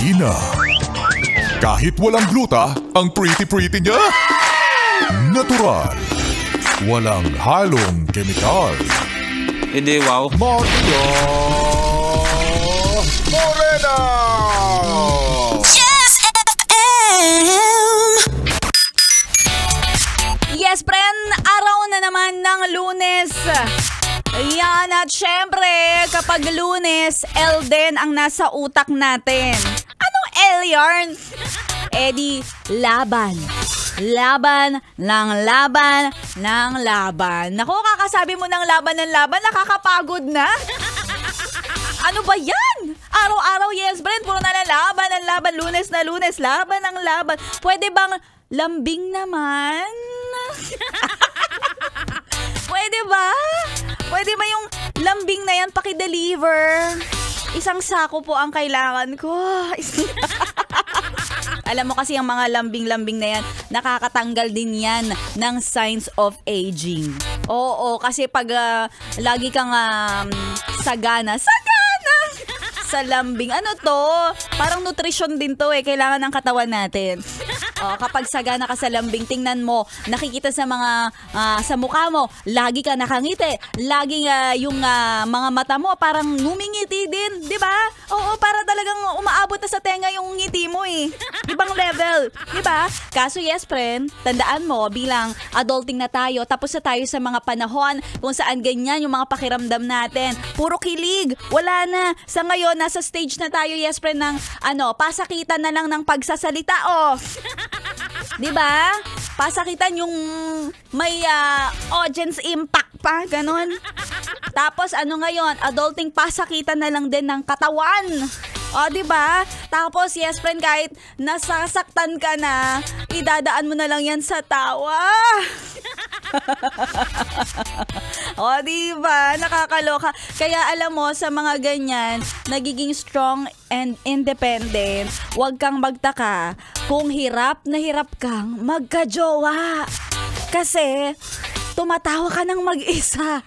Marina. Kahit walang gluta, ang pretty-pretty niya. Natural. Walang halong kemikal. Hindi, wow. Maria Morena! Yes, FM! Yes, friend, araw na naman ng Lunes. Yan, at syempre, kapag Lunes, L din ang nasa utak natin. Anong L yarn? Di laban. Laban ng laban ng laban. Naku, kakasabi mo ng laban, nakakapagod na. Ano ba yan? Araw-araw, yes, Brent, puro na laban ng laban. Lunes na Lunes, laban ng laban. Pwede bang lambing naman? Pwede ba? Pwede ba yung lambing na yan paki-deliver? Isang sako po ang kailangan ko. Alam mo kasi ang mga lambing-lambing na yan, nakakatanggal din yan ng signs of aging. Oo, kasi pag lagi kang sagana sa lambing. Ano to? Parang nutrition din to kailangan ng katawan natin. Kapag sagana ka sa lambing, tingnan mo, nakikita sa mga sa mukha mo, lagi ka nakangiti. Laging yung mga mata mo parang ngumingiti din, 'di ba? Oo, para talagang umaabot na sa tenga yung ngiti mo Ibang level, 'di ba? Kaso yes, friend, tandaan mo bilang adulting na tayo, tapos na tayo sa mga panahon kung saan ganyan yung mga pakiramdam natin. Puro kilig, wala na. Sa ngayon, nasa stage na tayo, yes, friend, ng pasakitan na lang ng pagsasalita, Diba? Pasakitan yung may audience impact pa, ganun. Tapos ngayon, adulting pasakitan na lang din ng katawan. Diba? Tapos, yes, friend, kahit nasasaktan ka na, idadaan mo na lang yan sa tawa. Diba? Nakakaloka. Kaya alam mo, sa mga ganyan, nagiging strong and independent, huwag kang magtaka kung hirap na hirap kang magkajowa. Kasi, tumatawa ka ng mag-isa.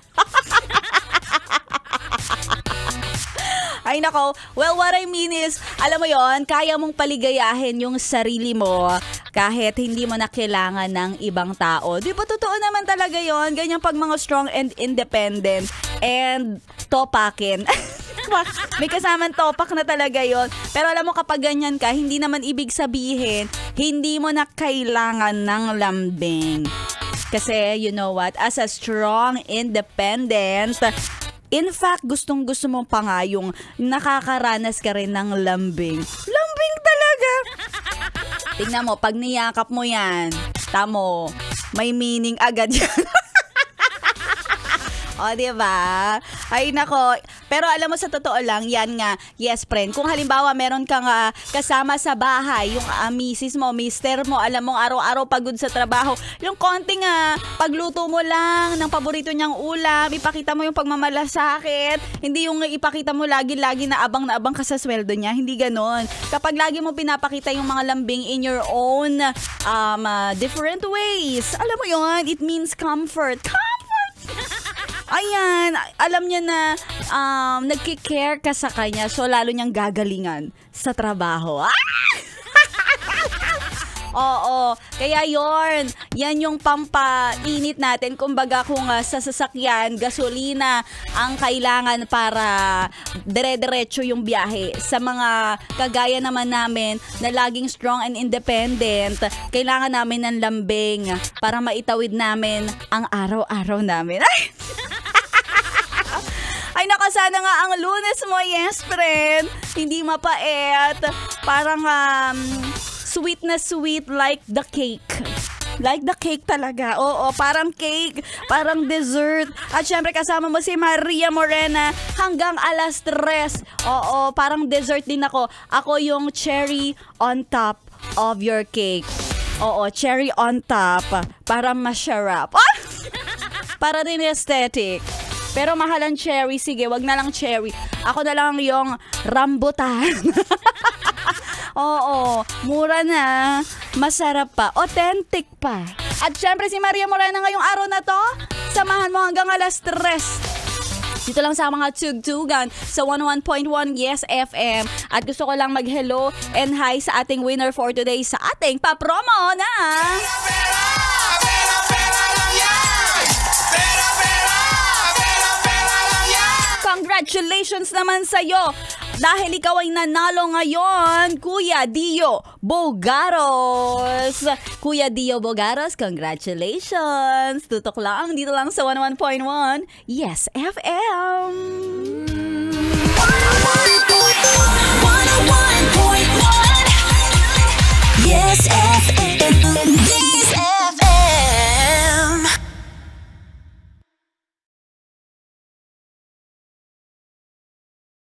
Ay nako, well, what I mean is, alam mo yon, kaya mong paligayahin yung sarili mo kahit hindi mo na kailangan ng ibang tao. Di ba totoo naman talaga yon? Ganyan pag mga strong and independent and topakin. May kasamang topak na talaga yon. Pero alam mo, kapag ganyan ka, hindi naman ibig sabihin, hindi mo na kailangan ng lambing. Kasi, you know what, as a strong, independent, in fact, gustong-gusto mo pa nga yung nakakaranas ka rin ng lambing. Lambing talaga! Tingnan mo, pag niyakap mo yan, tamo, may meaning agad yan. Diba? Ay, nako. Pero alam mo, sa totoo lang, yan nga, yes, friend, kung halimbawa meron kang kasama sa bahay, yung misis mo, mister mo, alam mong araw-araw pagod sa trabaho, yung konting pagluto mo lang ng paborito niyang ulam, ipakita mo yung pagmamalasakit, hindi yung ipakita mo lagi-lagi na abang ka sa sweldo niya, hindi ganon. Kapag lagi mo pinapakita yung mga lambing in your own different ways, alam mo yun, it means comfort. Ayan, alam niya na nagki-care ka sa kanya, so lalo niyang gagalingan sa trabaho. Oo, kaya yan yung pampainit natin. Kumbaga kung sa sasakyan, gasolina ang kailangan para dire-diretso yung biyahe. Sa mga kagaya naman namin na laging strong and independent, kailangan namin ng lambing para maitawid namin ang araw-araw namin. Ay, nakasana nga ang Lunes mo, yes, friend. Hindi mapait. Parang sweet na sweet like the cake. Like the cake talaga. Oo, parang cake, parang dessert. At syempre kasama mo si Maria Morena hanggang 3:00. Oo, parang dessert din ako. Ako yung cherry on top of your cake. Oo, cherry on top. Para masarap. Para din aesthetic. Pero mahal ang cherry. Sige, wag na lang cherry. Ako na lang yung rambutan. Oo, mura na. Masarap pa. Authentic pa. At syempre si Maria Morena ngayong araw na to, samahan mo hanggang 3:00. Dito lang sa mga tugtugan sa 101.1 Yes FM. At gusto ko lang mag-hello and hi sa ating winner for today sa ating papromo na congratulations naman sa'yo dahil ikaw ay nanalo ngayon, Kuya Dio Bogaros. Kuya Dio Bogaros, congratulations. Tutok lang, dito lang sa 101.1 Yes FM.